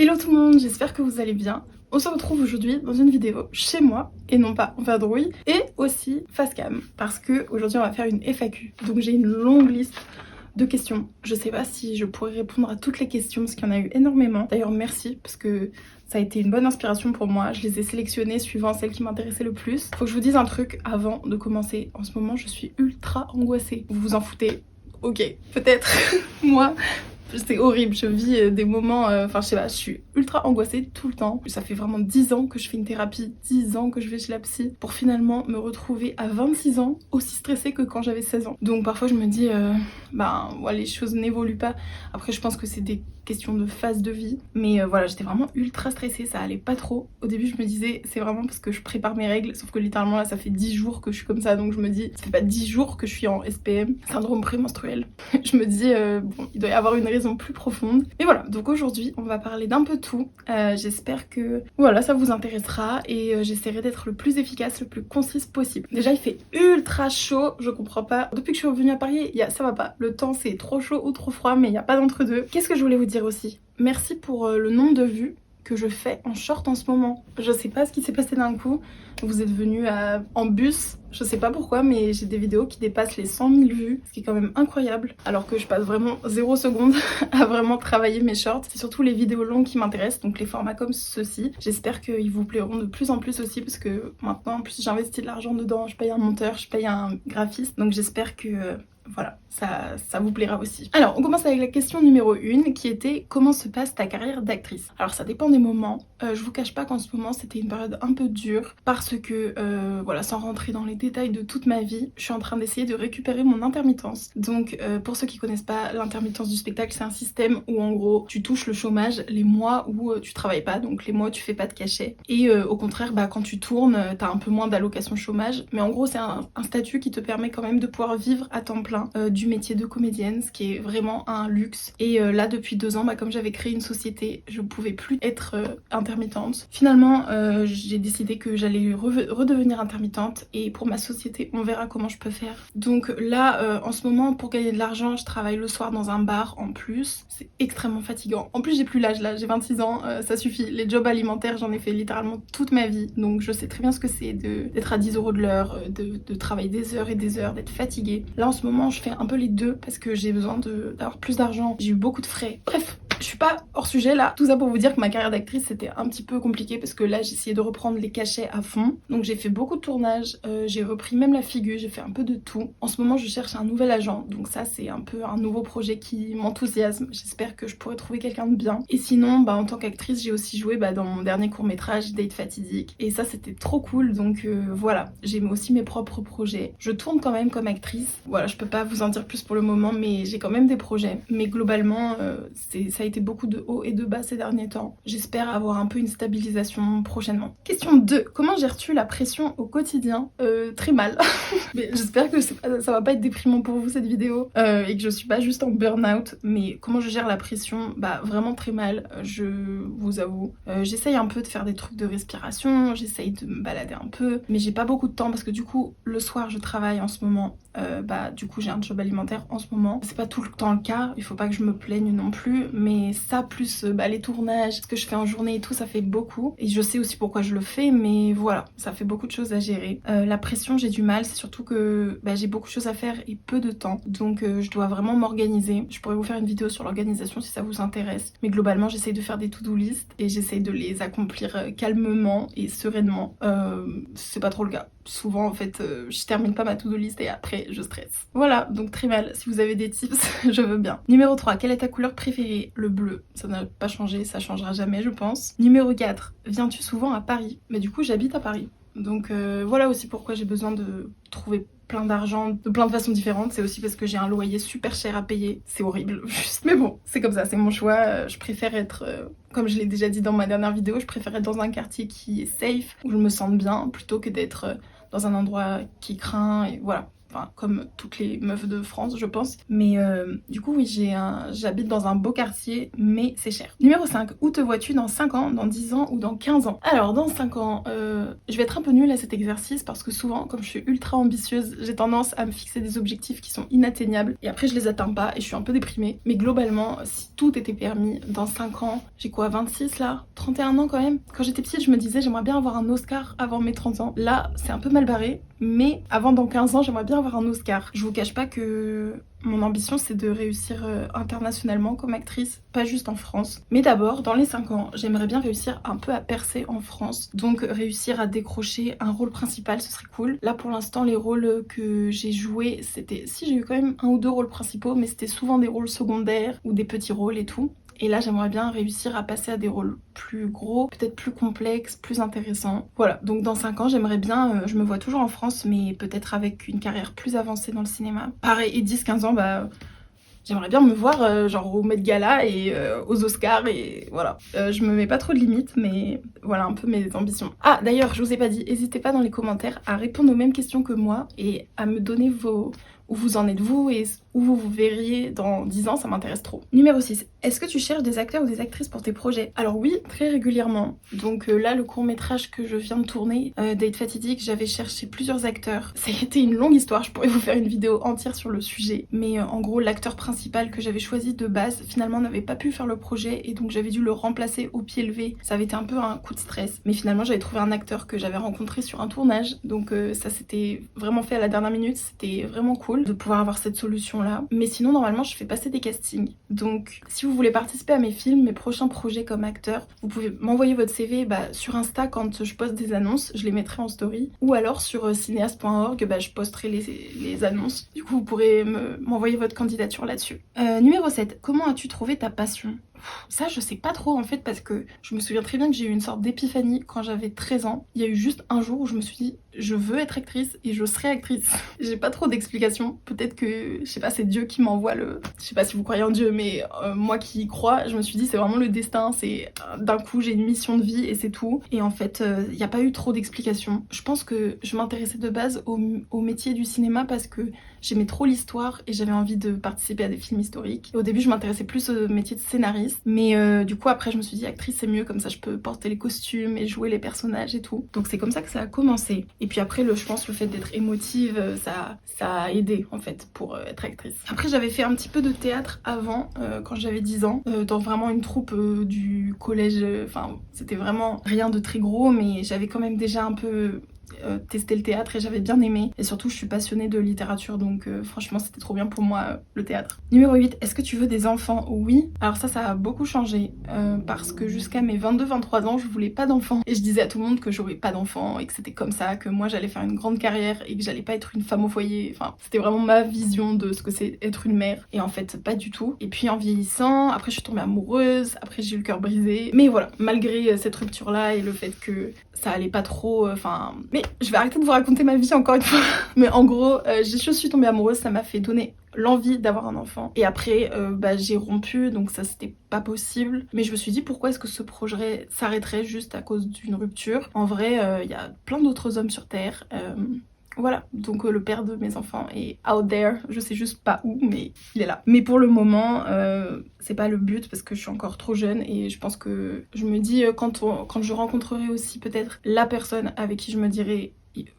Hello tout le monde, j'espère que vous allez bien. On se retrouve aujourd'hui dans une vidéo chez moi et non pas en vadrouille et aussi face cam parce que aujourd'hui on va faire une FAQ. Donc j'ai une longue liste de questions. Je sais pas si je pourrais répondre à toutes les questions parce qu'il y en a eu énormément. D'ailleurs merci parce que ça a été une bonne inspiration pour moi. Je les ai sélectionnées suivant celles qui m'intéressaient le plus. Faut que je vous dise un truc avant de commencer. En ce moment je suis ultra angoissée. Vous vous en foutez? Ok, peut-être. Moi c'est horrible, je vis des moments, enfin je sais pas, je suis ultra angoissée tout le temps. Ça fait vraiment 10 ans que je fais une thérapie, 10 ans que je vais chez la psy pour finalement me retrouver à 26 ans aussi stressée que quand j'avais 16 ans. Donc parfois je me dis, ouais, les choses n'évoluent pas. Après je pense que c'est des questions de phase de vie. Mais voilà, j'étais vraiment ultra stressée, ça allait pas trop. Au début je me disais, c'est vraiment parce que je prépare mes règles, sauf que littéralement là ça fait 10 jours que je suis comme ça. Donc je me dis, ça fait pas 10 jours que je suis en SPM, syndrome prémenstruel. Je me dis, bon, il doit y avoir une raison plus profonde. Mais voilà, donc aujourd'hui on va parler d'un peu tout. J'espère que voilà, ça vous intéressera et j'essaierai d'être le plus efficace, le plus concise possible. Déjà il fait ultra chaud, je comprends pas. Depuis que je suis revenue à Paris, ça va pas. Le temps c'est trop chaud ou trop froid, mais il n'y a pas d'entre-deux. Qu'est-ce que je voulais vous dire aussi? Merci pour le nombre de vues que je fais en short en ce moment. Je sais pas ce qui s'est passé d'un coup. Vous êtes venus en bus, je sais pas pourquoi, mais j'ai des vidéos qui dépassent les 100 000 vues, ce qui est quand même incroyable. Alors que je passe vraiment 0 seconde à vraiment travailler mes shorts. C'est surtout les vidéos longues qui m'intéressent, donc les formats comme ceux-ci. J'espère qu'ils vous plairont de plus en plus aussi, parce que maintenant, en plus, j'investis de l'argent dedans. Je paye un monteur, je paye un graphiste, donc j'espère que voilà, ça vous plaira aussi. Alors, on commence avec la question numéro 1 qui était comment se passe ta carrière d'actrice? Alors, ça dépend des moments. Je vous cache pas qu'en ce moment, c'était une période un peu dure parce que, voilà, sans rentrer dans les détails de toute ma vie, je suis en train d'essayer de récupérer mon intermittence. Donc, pour ceux qui connaissent pas, l'intermittence du spectacle, c'est un système où en gros, tu touches le chômage les mois où tu travailles pas, donc les mois où tu fais pas de cachet. Et au contraire, quand tu tournes, t'as un peu moins d'allocation chômage. Mais en gros, c'est un statut qui te permet quand même de pouvoir vivre à temps plein du métier de comédienne, ce qui est vraiment un luxe. Et là depuis 2 ans, comme j'avais créé une société, je pouvais plus être intermittente. Finalement j'ai décidé que j'allais redevenir intermittente et pour ma société on verra comment je peux faire. Donc là en ce moment pour gagner de l'argent je travaille le soir dans un bar en plus, c'est extrêmement fatigant. En plus j'ai plus l'âge là, j'ai 26 ans, ça suffit. Les jobs alimentaires j'en ai fait littéralement toute ma vie, donc je sais très bien ce que c'est d'être à 10 € de l'heure, de travailler des heures et des heures, d'être fatiguée. Là en ce moment je fais un peu les deux parce que j'ai besoin d'avoir plus d'argent, j'ai eu beaucoup de frais. Bref, je suis pas hors sujet là. Tout ça pour vous dire que ma carrière d'actrice c'était un petit peu compliqué parce que là j'ai essayé de reprendre les cachets à fond. Donc j'ai fait beaucoup de tournages, j'ai repris même la figure, j'ai fait un peu de tout. En ce moment je cherche un nouvel agent, donc ça c'est un peu un nouveau projet qui m'enthousiasme. J'espère que je pourrai trouver quelqu'un de bien. Et sinon en tant qu'actrice j'ai aussi joué dans mon dernier court-métrage Date Fatidique et ça c'était trop cool. Donc voilà, j'ai aussi mes propres projets. Je tourne quand même comme actrice. Voilà, je peux pas vous en dire plus pour le moment, mais j'ai quand même des projets. Mais globalement, ça a été beaucoup de hauts et de bas ces derniers temps. J'espère avoir un peu une stabilisation prochainement. Question 2. Comment gères-tu la pression au quotidien? Très mal. Mais j'espère que ça va pas être déprimant pour vous cette vidéo et que je suis pas juste en burn-out. Mais comment je gère la pression? Vraiment très mal, je vous avoue. J'essaye un peu de faire des trucs de respiration, j'essaye de me balader un peu, mais j'ai pas beaucoup de temps parce que du coup, le soir je travaille en ce moment. Du coup j'ai un job alimentaire en ce moment. C'est pas tout le temps le cas, il faut pas que je me plaigne non plus, mais ça plus les tournages, ce que je fais en journée et tout, ça fait beaucoup. Et je sais aussi pourquoi je le fais, mais voilà, ça fait beaucoup de choses à gérer. La pression, j'ai du mal, c'est surtout que j'ai beaucoup de choses à faire et peu de temps. Donc je dois vraiment m'organiser. Je pourrais vous faire une vidéo sur l'organisation si ça vous intéresse. Mais globalement, j'essaye de faire des to-do list et j'essaye de les accomplir calmement et sereinement. C'est pas trop le cas. Souvent en fait je termine pas ma to-do list et après je stresse. Voilà, donc très mal. Si vous avez des tips, je veux bien. Numéro 3, quelle est ta couleur préférée? Le bleu. Ça n'a pas changé, ça changera jamais je pense. Numéro 4, viens-tu souvent à Paris? Du coup j'habite à Paris. Donc voilà aussi pourquoi j'ai besoin de trouver plein d'argent de plein de façons différentes. C'est aussi parce que j'ai un loyer super cher à payer. C'est horrible juste. Mais bon, c'est comme ça, c'est mon choix. Je préfère être, comme je l'ai déjà dit dans ma dernière vidéo, je préfère être dans un quartier qui est safe, où je me sente bien, plutôt que d'être dans un endroit qui craint et voilà. enfin comme toutes les meufs de France je pense. Mais du coup oui, j'habite dans un beau quartier mais c'est cher. Numéro 5, où te vois-tu dans 5 ans, dans 10 ans ou dans 15 ans? Alors dans 5 ans, je vais être un peu nulle à cet exercice parce que souvent comme je suis ultra ambitieuse, j'ai tendance à me fixer des objectifs qui sont inatteignables et après je les atteins pas et je suis un peu déprimée. Mais globalement, si tout était permis, dans 5 ans, j'ai quoi, 26 là, 31 ans quand même. Quand j'étais petite, je me disais j'aimerais bien avoir un Oscar avant mes 30 ans. Là, c'est un peu mal barré, mais avant dans 15 ans, j'aimerais bien avoir un Oscar. Je vous cache pas que mon ambition c'est de réussir internationalement comme actrice, pas juste en France. Mais d'abord, dans les 5 ans, j'aimerais bien réussir un peu à percer en France. Donc réussir à décrocher un rôle principal, ce serait cool. Là pour l'instant, les rôles que j'ai joués, c'était... Si, j'ai eu quand même 1 ou 2 rôles principaux, mais c'était souvent des rôles secondaires ou des petits rôles et tout. Et là, j'aimerais bien réussir à passer à des rôles plus gros, peut-être plus complexes, plus intéressants. Voilà, donc dans 5 ans, j'aimerais bien, je me vois toujours en France, mais peut-être avec une carrière plus avancée dans le cinéma. Pareil, et 10-15 ans, bah... J'aimerais bien me voir genre au Met Gala et aux Oscars et voilà. Je me mets pas trop de limites mais voilà un peu mes ambitions. Ah d'ailleurs je vous ai pas dit, n'hésitez pas dans les commentaires à répondre aux mêmes questions que moi et à me donner où vous en êtes vous et où vous vous verriez dans 10 ans, ça m'intéresse trop. Numéro 6, est-ce que tu cherches des acteurs ou des actrices pour tes projets? Alors oui, très régulièrement. Donc là, le court-métrage que je viens de tourner, Date Fatidique, j'avais cherché plusieurs acteurs. Ça a été une longue histoire, je pourrais vous faire une vidéo entière sur le sujet. Mais en gros, l'acteur principal que j'avais choisi de base, finalement n'avait pas pu faire le projet et donc j'avais dû le remplacer au pied levé. Ça avait été un peu un coup de stress. Mais finalement, j'avais trouvé un acteur que j'avais rencontré sur un tournage. Donc ça s'était vraiment fait à la dernière minute. C'était vraiment cool de pouvoir avoir cette solution là. Mais sinon normalement je fais passer des castings. Donc si vous voulez participer à mes films, mes prochains projets comme acteur, vous pouvez m'envoyer votre CV sur Insta quand je poste des annonces, je les mettrai en story. Ou alors sur cinéaste.org, je posterai les annonces. Du coup vous pourrez m'envoyer votre candidature là-dessus. Numéro 7, comment as-tu trouvé ta passion? Ça je sais pas trop en fait parce que je me souviens très bien que j'ai eu une sorte d'épiphanie quand j'avais 13 ans. Il y a eu juste un jour où je me suis dit je veux être actrice et je serai actrice. J'ai pas trop d'explications. Peut-être que, je sais pas, c'est Dieu qui m'envoie le... Je sais pas si vous croyez en Dieu, mais moi qui y crois, je me suis dit c'est vraiment le destin. C'est d'un coup j'ai une mission de vie et c'est tout. Et en fait, il n'y a pas eu trop d'explications. Je pense que je m'intéressais de base au métier du cinéma parce que j'aimais trop l'histoire et j'avais envie de participer à des films historiques. Et au début, je m'intéressais plus au métier de scénariste. Mais du coup, après, je me suis dit actrice c'est mieux, comme ça je peux porter les costumes et jouer les personnages et tout. Donc c'est comme ça que ça a commencé. Et puis après, je pense le fait d'être émotive, ça a aidé en fait pour être actrice. Après, j'avais fait un petit peu de théâtre avant, quand j'avais 10 ans, dans vraiment une troupe du collège. Enfin, c'était vraiment rien de très gros, mais j'avais quand même déjà un peu tester le théâtre et j'avais bien aimé. Et surtout, je suis passionnée de littérature, donc franchement, c'était trop bien pour moi, le théâtre. Numéro 8, est-ce que tu veux des enfants? Oui. Alors ça a beaucoup changé parce que jusqu'à mes 22-23 ans, je voulais pas d'enfants. Et je disais à tout le monde que j'aurais pas d'enfants et que c'était comme ça, que moi j'allais faire une grande carrière et que j'allais pas être une femme au foyer. Enfin, c'était vraiment ma vision de ce que c'est être une mère. Et en fait, pas du tout. Et puis en vieillissant, après je suis tombée amoureuse, après j'ai eu le cœur brisé. Mais voilà, malgré cette rupture-là et le fait que ça allait pas trop, mais je vais arrêter de vous raconter ma vie encore une fois. Mais en gros, je suis tombée amoureuse, ça m'a fait donner l'envie d'avoir un enfant. Et après, j'ai rompu, donc ça c'était pas possible. Mais je me suis dit pourquoi est-ce que ce projet s'arrêterait juste à cause d'une rupture? En vrai, il y a plein d'autres hommes sur Terre. Voilà, donc le père de mes enfants est out there, je sais juste pas où, mais il est là. Mais pour le moment, c'est pas le but parce que je suis encore trop jeune et je pense que je me dis quand je rencontrerai aussi peut-être la personne avec qui je me dirai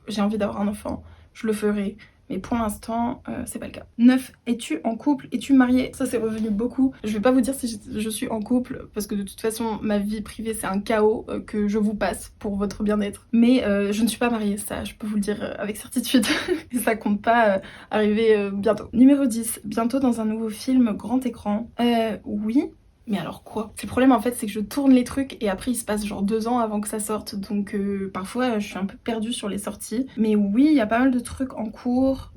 j'ai envie d'avoir un enfant, je le ferai. Mais pour l'instant, c'est pas le cas. 9. Es-tu en couple? Es-tu mariée? Ça c'est revenu beaucoup. Je vais pas vous dire si je suis en couple parce que de toute façon ma vie privée c'est un chaos que je vous passe pour votre bien-être. Mais je ne suis pas mariée, ça je peux vous le dire avec certitude. Et ça compte pas arriver bientôt. Numéro 10. Bientôt dans un nouveau film grand écran. Oui. Mais alors quoi? C'est le problème en fait, c'est que je tourne les trucs et après il se passe genre 2 ans avant que ça sorte, donc parfois je suis un peu perdue sur les sorties. Mais oui, il y a pas mal de trucs en cours,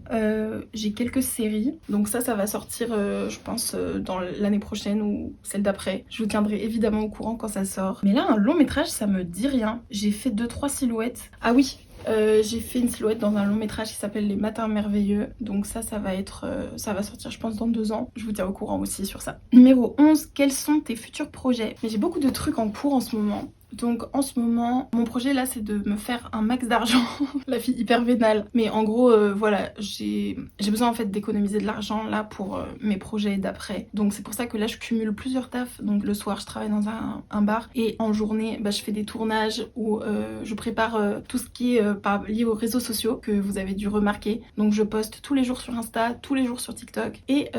j'ai quelques séries, donc ça va sortir je pense dans l'année prochaine ou celle d'après. Je vous tiendrai évidemment au courant quand ça sort. Mais là un long métrage ça me dit rien, j'ai fait 2-3 silhouettes. Ah oui, j'ai fait une silhouette dans un long métrage qui s'appelle Les Matins Merveilleux. Donc ça va être, ça va sortir je pense dans 2 ans. Je vous tiens au courant aussi sur ça. Numéro 11, quels sont tes futurs projets? Mais j'ai beaucoup de trucs en cours en ce moment. Donc en ce moment, mon projet là c'est de me faire un max d'argent. La fille hyper vénale. Mais en gros, voilà, j'ai besoin en fait d'économiser de l'argent là pour mes projets d'après. Donc c'est pour ça que là je cumule plusieurs tafs. Donc le soir je travaille dans un bar et en journée je fais des tournages où je prépare tout ce qui est lié aux réseaux sociaux que vous avez dû remarquer. Donc je poste tous les jours sur Insta, tous les jours sur TikTok et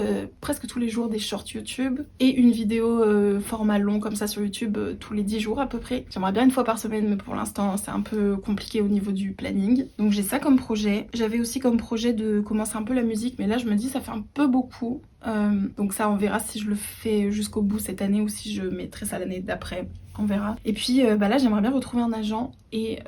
presque tous les jours des shorts YouTube et une vidéo format long comme ça sur YouTube tous les 10 jours à peu près. J'aimerais bien une fois par semaine mais pour l'instant c'est un peu compliqué au niveau du planning. Donc j'ai ça comme projet. J'avais aussi comme projet de commencer un peu la musique mais là je me dis ça fait un peu beaucoup. Donc ça on verra si je le fais jusqu'au bout cette année ou si je mettrai ça l'année d'après. On verra. Et puis là j'aimerais bien retrouver un agent et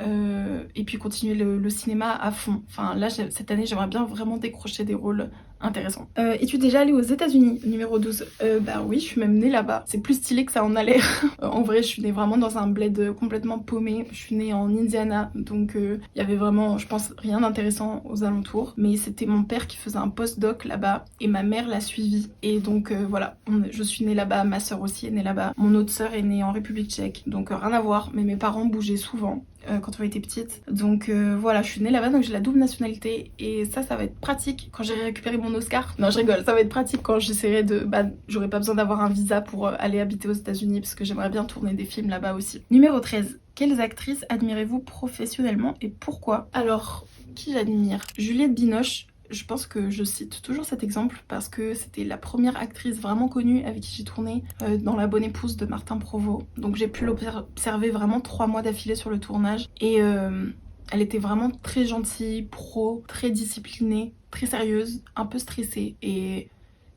puis continuer le cinéma à fond. Enfin là cette année j'aimerais bien vraiment décrocher des rôles intéressants. Es-tu déjà allée aux États-Unis? Numéro 12. Bah oui, je suis même née là-bas. C'est plus stylé que ça en a l'air. En vrai, je suis née vraiment dans un bled complètement paumé. Je suis née en Indiana, donc il y avait vraiment, je pense, rien d'intéressant aux alentours. Mais c'était mon père qui faisait un post-doc là-bas et ma mère l'a suivi. Et donc voilà, je suis née là-bas, ma soeur aussi est née là-bas. Mon autre soeur est née en République tchèque, donc rien à voir. Mais mes parents bougeaient souvent quand on était petite. Donc voilà, je suis née là-bas, donc j'ai la double nationalité et ça va être pratique quand j'ai récupéré mon Oscar. Non, je rigole, ça va être pratique quand j'essaierai de... j'aurai pas besoin d'avoir un visa pour aller habiter aux États-Unis parce que j'aimerais bien tourner des films là-bas aussi. Numéro 13. Quelles actrices admirez-vous professionnellement et pourquoi? Alors, qui j'admire? Juliette Binoche. Je pense que je cite toujours cet exemple parce que c'était la première actrice vraiment connue avec qui j'ai tourné dans La Bonne Épouse de Martin Provost. Donc j'ai pu l'observer vraiment 3 mois d'affilée sur le tournage et elle était vraiment très gentille, pro, très disciplinée, très sérieuse, un peu stressée et...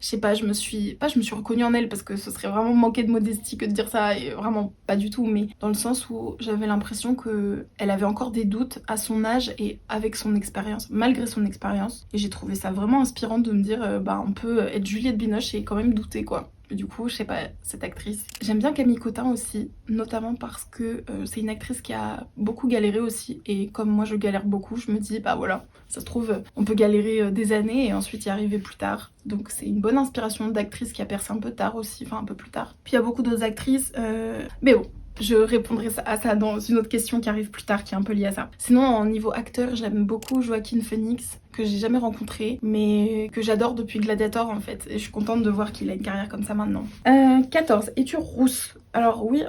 Je sais pas, je me suis reconnue en elle parce que ce serait vraiment manquer de modestie que de dire ça, et vraiment pas du tout, mais dans le sens où j'avais l'impression que elle avait encore des doutes à son âge et avec son expérience, malgré son expérience. Et j'ai trouvé ça vraiment inspirant de me dire, on peut être Juliette Binoche et quand même douter quoi. Du coup, je sais pas, cette actrice. J'aime bien Camille Cotin aussi, notamment parce que c'est une actrice qui a beaucoup galéré aussi. Et comme moi, je galère beaucoup, je me dis, voilà, ça se trouve, on peut galérer des années et ensuite y arriver plus tard. Donc c'est une bonne inspiration d'actrice qui a percé un peu tard aussi, enfin un peu plus tard. Puis il y a beaucoup d'autres actrices, mais bon. Je répondrai à ça dans une autre question qui arrive plus tard, qui est un peu liée à ça. Sinon, en niveau acteur, j'aime beaucoup Joaquin Phoenix, que j'ai jamais rencontré, mais que j'adore depuis Gladiator en fait. Et je suis contente de voir qu'il a une carrière comme ça maintenant. 14. Es-tu rousse? Alors oui,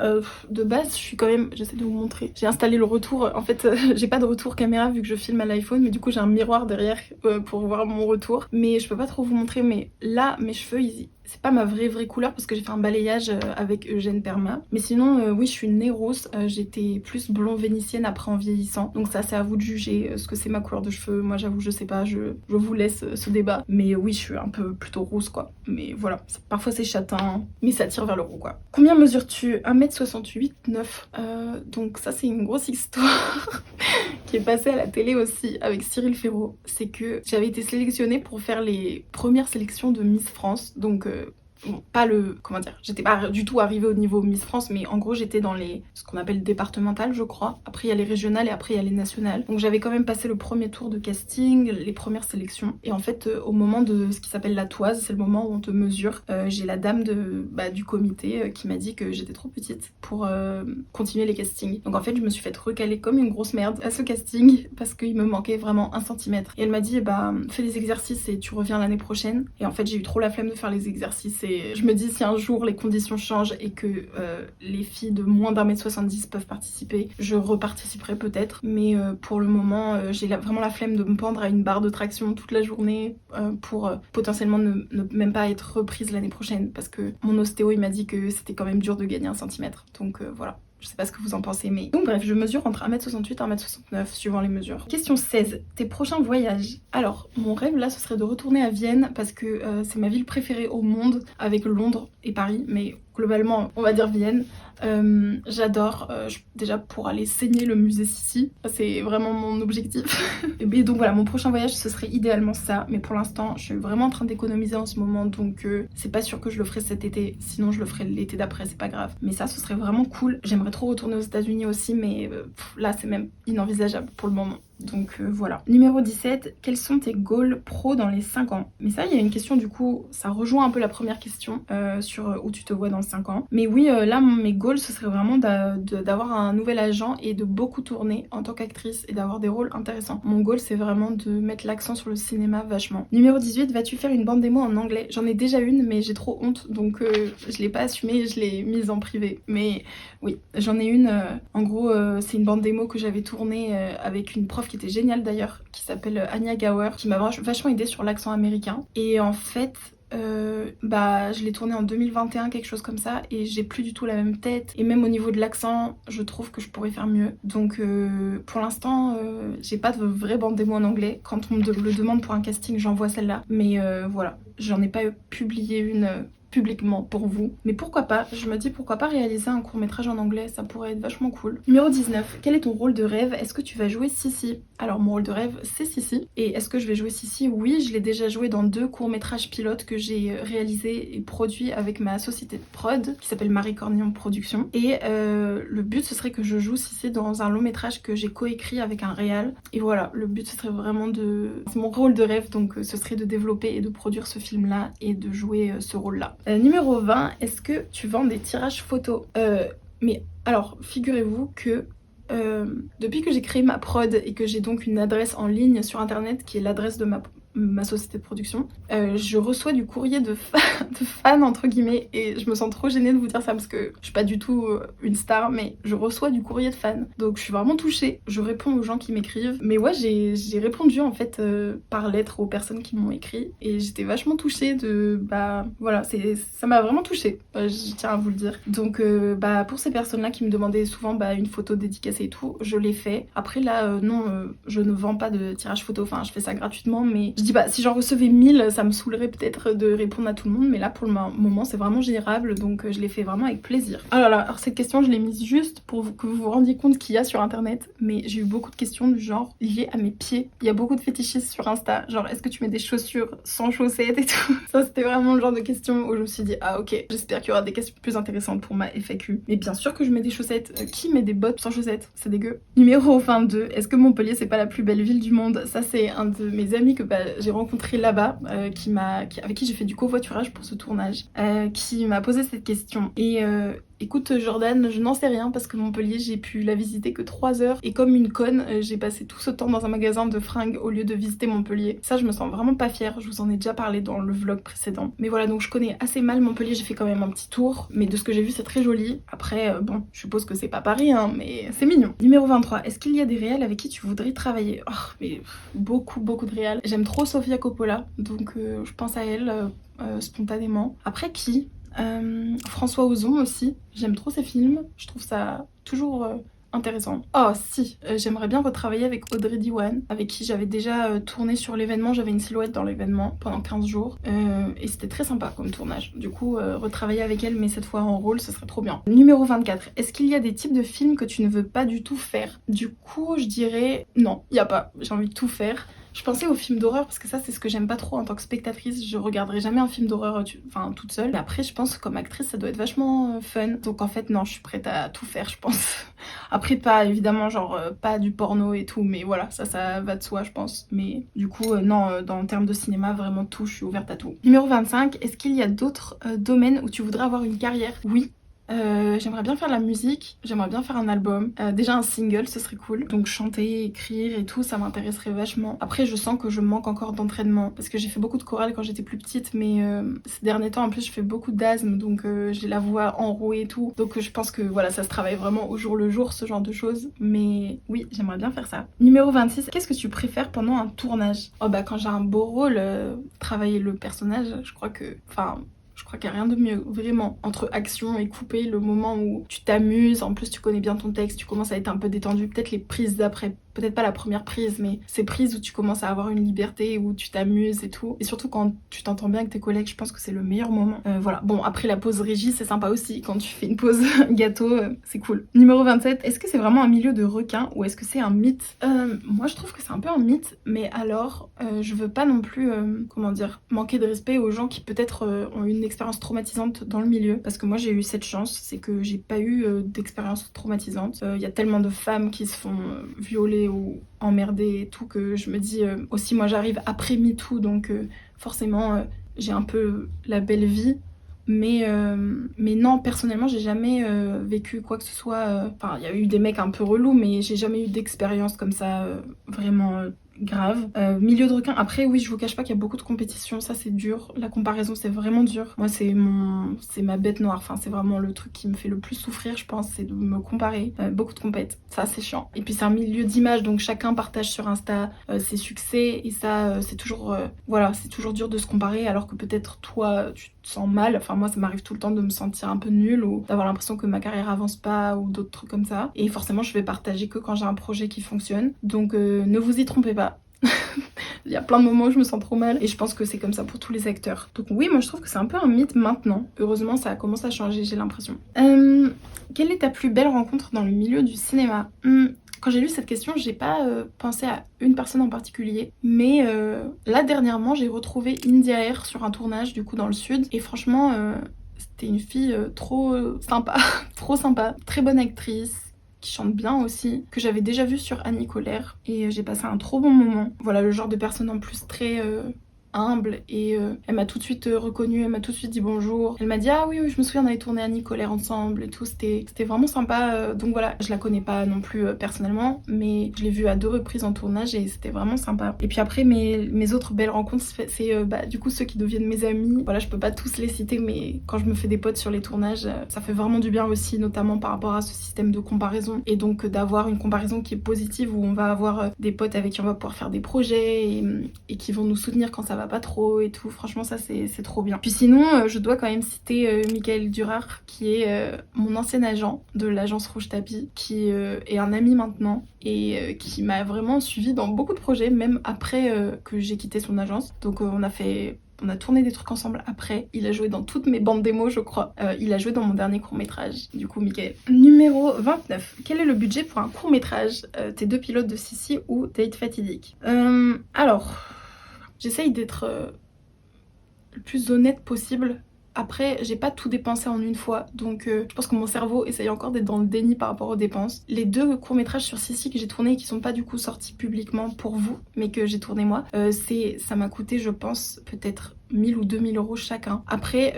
de base, je suis quand même... J'essaie de vous montrer. J'ai installé le retour. En fait, j'ai pas de retour caméra vu que je filme à l'iPhone, mais du coup, j'ai un miroir derrière pour voir mon retour. Mais je peux pas trop vous montrer, mais là, mes cheveux, c'est pas ma vraie couleur parce que j'ai fait un balayage avec Eugène Perma. Mais sinon, oui, je suis née rousse. J'étais plus blond vénitienne après en vieillissant. Donc ça, c'est à vous de juger ce que c'est ma couleur de cheveux. Moi, j'avoue, je sais pas. Je vous laisse ce débat. Mais oui, je suis un peu plutôt rousse, quoi. Mais voilà, parfois c'est châtain, mais ça tire vers le roux, quoi. Combien mesures-tu? 1m68, 9. Donc ça, c'est une grosse histoire qui est passée à la télé aussi avec Cyril Ferraud. C'est que j'avais été sélectionnée pour faire les premières sélections de Miss France. Donc... bon, pas le... comment dire, j'étais pas du tout arrivée au niveau Miss France, mais en gros j'étais dans ce qu'on appelle départementales je crois. Après il y a les régionales et après il y a les nationales. Donc j'avais quand même passé le premier tour de casting, les premières sélections. Et en fait au moment de ce qui s'appelle la toise, c'est le moment où on te mesure, j'ai la dame du comité qui m'a dit que j'étais trop petite pour continuer les castings. Donc en fait je me suis fait recaler comme une grosse merde à ce casting parce qu'il me manquait vraiment 1 centimètre. Et elle m'a dit fais les exercices et tu reviens l'année prochaine. Et en fait j'ai eu trop la flemme de faire les exercices. Et je me dis si un jour les conditions changent et que les filles de moins d'1m70 peuvent participer, je reparticiperai peut-être. Mais pour le moment, j'ai vraiment la flemme de me pendre à une barre de traction toute la journée pour potentiellement ne même pas être reprise l'année prochaine. Parce que mon ostéo, il m'a dit que c'était quand même dur de gagner 1 centimètre. Donc voilà. Je sais pas ce que vous en pensez, mais... Donc bref, je mesure entre 1m68 et 1m69, suivant les mesures. Question 16. Tes prochains voyages? Alors, mon rêve, là, ce serait de retourner à Vienne, parce que c'est ma ville préférée au monde, avec Londres et Paris, mais globalement, on va dire Vienne. J'adore, déjà pour aller saigner le musée Sissi, c'est vraiment mon objectif. Et donc voilà, mon prochain voyage, ce serait idéalement ça, mais pour l'instant, je suis vraiment en train d'économiser en ce moment, donc c'est pas sûr que je le ferai cet été, sinon je le ferai l'été d'après, c'est pas grave. Mais ça, ce serait vraiment cool. J'aimerais trop retourner aux États-Unis aussi, mais là, c'est même inenvisageable pour le moment. Donc voilà. Numéro 17, quels sont tes goals pro dans les 5 ans? Mais ça, il y a une question du coup, ça rejoint un peu la première question sur où tu te vois dans 5 ans. Mais oui, là, mes goals, ce serait vraiment d'avoir un nouvel agent et de beaucoup tourner en tant qu'actrice et d'avoir des rôles intéressants. Mon goal, c'est vraiment de mettre l'accent sur le cinéma vachement. Numéro 18, vas-tu faire une bande démo en anglais? J'en ai déjà une, mais j'ai trop honte, donc je l'ai pas assumée, je l'ai mise en privé. Mais oui, j'en ai une. En gros, c'est une bande démo que j'avais tournée avec une prof qui était géniale d'ailleurs, qui s'appelle Anya Gower, qui m'a vachement aidée sur l'accent américain. Et en fait, je l'ai tournée en 2021, quelque chose comme ça, et j'ai plus du tout la même tête. Et même au niveau de l'accent, je trouve que je pourrais faire mieux. Donc pour l'instant, j'ai pas de vraie bande démo en anglais. Quand on me le demande pour un casting, j'envoie celle-là. Mais voilà, j'en ai pas publié une publiquement pour vous. Mais pourquoi pas, je me dis pourquoi pas réaliser un court-métrage en anglais, ça pourrait être vachement cool. Numéro 19, quel est ton rôle de rêve? Est-ce que tu vas jouer Sissi? Alors mon rôle de rêve, c'est Sissi. Et est-ce que je vais jouer Sissi? Oui, je l'ai déjà joué dans 2 courts-métrages pilotes que j'ai réalisés et produits avec ma société de prod, qui s'appelle Marie Cornillon Productions. Et le but, ce serait que je joue Sissi dans un long-métrage que j'ai coécrit avec un réal. Et voilà, le but, ce serait vraiment de... C'est mon rôle de rêve, donc ce serait de développer et de produire ce film-là et de jouer ce rôle-là. Numéro 20, est-ce que tu vends des tirages photos? Mais alors, figurez-vous que depuis que j'ai créé ma prod et que j'ai donc une adresse en ligne sur internet qui est l'adresse de ma société de production, je reçois du courrier de fans entre guillemets, et je me sens trop gênée de vous dire ça parce que je suis pas du tout une star, mais je reçois du courrier de fans, donc je suis vraiment touchée. Je réponds aux gens qui m'écrivent, mais ouais, j'ai répondu en fait par lettre aux personnes qui m'ont écrit, et j'étais vachement touchée de voilà, ça m'a vraiment touchée, je tiens à vous le dire. Donc pour ces personnes là qui me demandaient souvent une photo dédicacée et tout, je l'ai fait. Après là non, je ne vends pas de tirage photo, enfin je fais ça gratuitement, mais je dis si j'en recevais 1000, ça me saoulerait peut-être de répondre à tout le monde, mais là pour le moment c'est vraiment gérable, donc je l'ai fait vraiment avec plaisir. Ah là là, alors cette question je l'ai mise juste pour que vous vous rendiez compte qu'il y a sur internet, mais j'ai eu beaucoup de questions du genre liées à mes pieds. Il y a beaucoup de fétichistes sur Insta, genre est-ce que tu mets des chaussures sans chaussettes et tout. Ça c'était vraiment le genre de questions où je me suis dit ah ok, j'espère qu'il y aura des questions plus intéressantes pour ma FAQ. Mais bien sûr que je mets des chaussettes, qui met des bottes sans chaussettes? C'est dégueu. Numéro 22, est-ce que Montpellier c'est pas la plus belle ville du monde? Ça c'est un de mes amis que j'ai rencontré là-bas, avec qui j'ai fait du covoiturage pour ce tournage, qui m'a posé cette question. Et écoute Jordan, je n'en sais rien parce que Montpellier j'ai pu la visiter que 3 heures, et comme une conne j'ai passé tout ce temps dans un magasin de fringues au lieu de visiter Montpellier. Ça je me sens vraiment pas fière, je vous en ai déjà parlé dans le vlog précédent. Mais voilà, donc je connais assez mal Montpellier, j'ai fait quand même un petit tour, mais de ce que j'ai vu c'est très joli. Après bon, je suppose que c'est pas Paris hein, mais c'est mignon. Numéro 23, est-ce qu'il y a des réals avec qui tu voudrais travailler? Oh mais beaucoup de réals. J'aime trop Sofia Coppola, donc je pense à elle spontanément. Après qui? François Ozon aussi, j'aime trop ses films, je trouve ça toujours intéressant. Oh si, j'aimerais bien retravailler avec Audrey Diwan, avec qui j'avais déjà tourné sur l'événement, j'avais une silhouette dans l'événement pendant 15 jours, et c'était très sympa comme tournage. Du coup, retravailler avec elle, mais cette fois en rôle, ce serait trop bien. Numéro 24, est-ce qu'il y a des types de films que tu ne veux pas du tout faire? Du coup, je dirais non, il y a pas, j'ai envie de tout faire. Je pensais aux films d'horreur parce que ça c'est ce que j'aime pas trop en tant que spectatrice, je regarderai jamais un film d'horreur toute seule. Mais après je pense que comme actrice ça doit être vachement fun, donc en fait non, je suis prête à tout faire je pense. Après pas évidemment genre pas du porno et tout, mais voilà, ça va de soi je pense. Mais du coup non, en termes de cinéma vraiment tout, je suis ouverte à tout. Numéro 25, est-ce qu'il y a d'autres domaines où tu voudrais avoir une carrière? Oui. J'aimerais bien faire de la musique, j'aimerais bien faire un album, déjà un single ce serait cool, donc chanter, écrire et tout ça m'intéresserait vachement. Après je sens que je manque encore d'entraînement parce que j'ai fait beaucoup de chorale quand j'étais plus petite, mais ces derniers temps en plus je fais beaucoup d'asthme, donc j'ai la voix enrouée et tout, donc je pense que voilà, ça se travaille vraiment au jour le jour ce genre de choses, mais oui j'aimerais bien faire ça. Numéro 26, qu'est-ce que tu préfères pendant un tournage? Oh quand j'ai un beau rôle, travailler le personnage, je crois qu'il n'y a rien de mieux, vraiment. Entre action et couper, le moment où tu t'amuses, en plus tu connais bien ton texte, tu commences à être un peu détendu, peut-être les prises d'après, peut-être pas la première prise, mais ces prises où tu commences à avoir une liberté, où tu t'amuses et tout. Et surtout quand tu t'entends bien avec tes collègues, je pense que c'est le meilleur moment. Voilà, bon après la pause régie c'est sympa aussi, quand tu fais une pause gâteau, c'est cool. Numéro 27, est-ce que c'est vraiment un milieu de requins ou est-ce que c'est un mythe? Moi je trouve que c'est un peu un mythe, mais alors je veux pas non plus, comment dire, manquer de respect aux gens qui peut-être ont une expérience traumatisante dans le milieu, parce que moi j'ai eu cette chance, c'est que j'ai pas eu d'expérience traumatisante. Il y a tellement de femmes qui se font violer, stressée ou emmerdée et tout, que je me dis aussi moi j'arrive après MeToo, donc forcément j'ai un peu la belle vie. Mais non, personnellement, j'ai jamais vécu quoi que ce soit. Enfin, il y a eu des mecs un peu relous, mais j'ai jamais eu d'expérience comme ça vraiment grave. Milieu de requin, après, oui, je vous cache pas qu'il y a beaucoup de compétition, ça c'est dur. La comparaison, c'est vraiment dur. Moi, c'est ma bête noire. Enfin, c'est vraiment le truc qui me fait le plus souffrir, je pense, c'est de me comparer. Beaucoup de compètes, ça c'est chiant. Et puis, c'est un milieu d'image, donc chacun partage sur Insta ses succès, et ça, c'est toujours, voilà, c'est toujours dur de se comparer, alors que peut-être toi, tu te sens mal. Enfin, moi, ça m'arrive tout le temps de me sentir un peu nulle ou d'avoir l'impression que ma carrière avance pas ou d'autres trucs comme ça. Et forcément, je vais partager que quand j'ai un projet qui fonctionne. Donc, ne vous y trompez pas. Il y a plein de moments où je me sens trop mal et je pense que c'est comme ça pour tous les acteurs. Donc oui, moi je trouve que c'est un peu un mythe maintenant. Heureusement, ça commence à changer, j'ai l'impression. Quelle est ta plus belle rencontre dans le milieu du cinéma? Quand j'ai lu cette question, j'ai pas pensé à une personne en particulier, mais là dernièrement, j'ai retrouvé India Air sur un tournage du coup dans le sud, et franchement, c'était une fille trop sympa, trop sympa, très bonne actrice, qui chante bien aussi, que j'avais déjà vue sur Annie Colère, et j'ai passé un trop bon moment. Voilà, le genre de personne en plus très humble, et elle m'a tout de suite reconnue, elle m'a tout de suite dit bonjour. Elle m'a dit ah oui, oui, je me souviens, on avait tourné Annie Colère ensemble et tout, c'était vraiment sympa. Donc voilà, je la connais pas non plus personnellement, mais je l'ai vue à 2 reprises en tournage et c'était vraiment sympa. Et puis après, mes autres belles rencontres, c'est du coup ceux qui deviennent mes amis. Voilà, je peux pas tous les citer, mais quand je me fais des potes sur les tournages, ça fait vraiment du bien aussi, notamment par rapport à ce système de comparaison, et donc d'avoir une comparaison qui est positive, où on va avoir des potes avec qui on va pouvoir faire des projets et qui vont nous soutenir quand ça va pas trop et tout. Franchement, ça c'est trop bien. Puis sinon, je dois quand même citer Michael Durard, qui est mon ancien agent de l'agence Rouge Tapis, qui est un ami maintenant et qui m'a vraiment suivi dans beaucoup de projets, même après que j'ai quitté son agence. Donc on a tourné des trucs ensemble après. Il a joué dans toutes mes bandes démos, je crois. Il a joué dans mon dernier court-métrage, du coup, Michael. Numéro 29. Quel est le budget pour un court-métrage? Tes 2 pilotes de Sissi ou Date Fatidique? Alors, j'essaye d'être le plus honnête possible. Après, j'ai pas tout dépensé en une fois, donc je pense que mon cerveau essaye encore d'être dans le déni par rapport aux dépenses. Les 2 courts-métrages sur Sissi que j'ai tournés et qui sont pas du coup sortis publiquement pour vous, mais que j'ai tourné moi, ça m'a coûté, je pense, peut-être 1000 ou 2000 euros chacun. Après,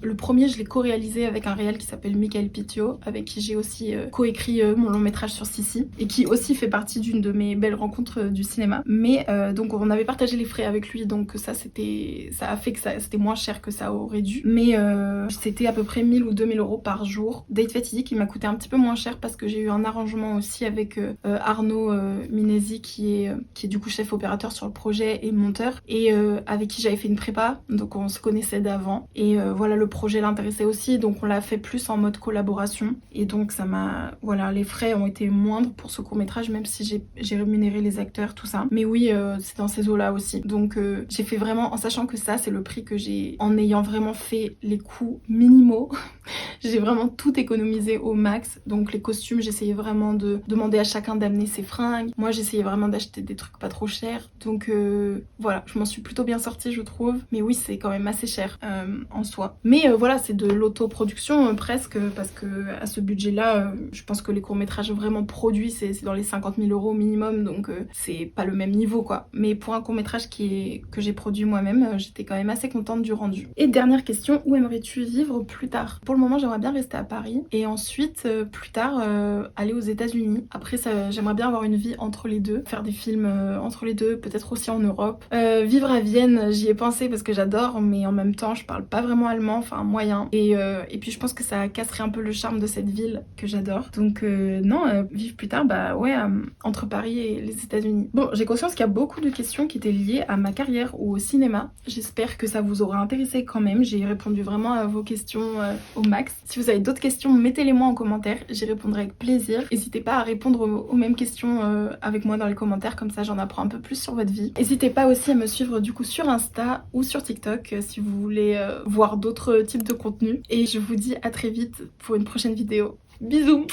le premier, je l'ai co-réalisé avec un réal qui s'appelle Michael Pitio, avec qui j'ai aussi co-écrit mon long métrage sur Sissi, et qui aussi fait partie d'une de mes belles rencontres du cinéma. Mais donc on avait partagé les frais avec lui, donc ça a fait que c'était moins cher que ça aurait dû. Mais c'était à peu près 1000 ou 2000 euros par jour. Date Fatidique, il m'a coûté un petit peu moins cher parce que j'ai eu un arrangement aussi avec Arnaud Minesi, qui est du coup chef opérateur sur le projet et monteur, et avec qui j'avais fait une prépa, donc on se connaissait d'avant. Et voilà, le projet l'intéressait aussi, donc on l'a fait plus en mode collaboration, et donc voilà, les frais ont été moindres pour ce court-métrage, même si j'ai rémunéré les acteurs, tout ça. Mais oui, c'est dans ces eaux-là aussi. Donc j'ai fait vraiment, en sachant que ça, c'est le prix que j'ai, en ayant vraiment fait les coûts minimaux, j'ai vraiment tout économisé au max. Donc les costumes, j'essayais vraiment de demander à chacun d'amener ses fringues. Moi, j'essayais vraiment d'acheter des trucs pas trop chers. Donc voilà, je m'en suis plutôt bien sortie, je trouve. Mais oui, c'est quand même assez cher en soi. Mais voilà, c'est de l'autoproduction presque, parce que à ce budget-là, je pense que les courts-métrages vraiment produits, c'est dans les 50 000 euros minimum, donc c'est pas le même niveau, quoi. Mais pour un court-métrage que j'ai produit moi-même, j'étais quand même assez contente du rendu. Et dernière question, où aimerais-tu vivre plus tard? Pour le moment, j'aimerais bien rester à Paris, et ensuite, plus tard, aller aux États-Unis. Après, j'aimerais bien avoir une vie entre les deux, faire des films entre les deux, peut-être aussi en Europe. Vivre à Vienne, j'y ai pensé parce que j'adore, mais en même temps, je parle pas vraiment allemand, enfin moyen. Et puis je pense que ça casserait un peu le charme de cette ville que j'adore. Donc non, vivre plus tard, bah ouais, entre Paris et les États-Unis. Bon, j'ai conscience qu'il y a beaucoup de questions qui étaient liées à ma carrière ou au cinéma. J'espère que ça vous aura intéressé quand même. J'ai répondu vraiment à vos questions au max. Si vous avez d'autres questions, mettez-les moi en commentaire. J'y répondrai avec plaisir. N'hésitez pas à répondre aux mêmes questions avec moi dans les commentaires, comme ça j'en apprends un peu plus sur votre vie. N'hésitez pas aussi à me suivre du coup sur Insta ou sur TikTok si vous voulez voir d'autres types de contenu. Et je vous dis à très vite pour une prochaine vidéo. Bisous!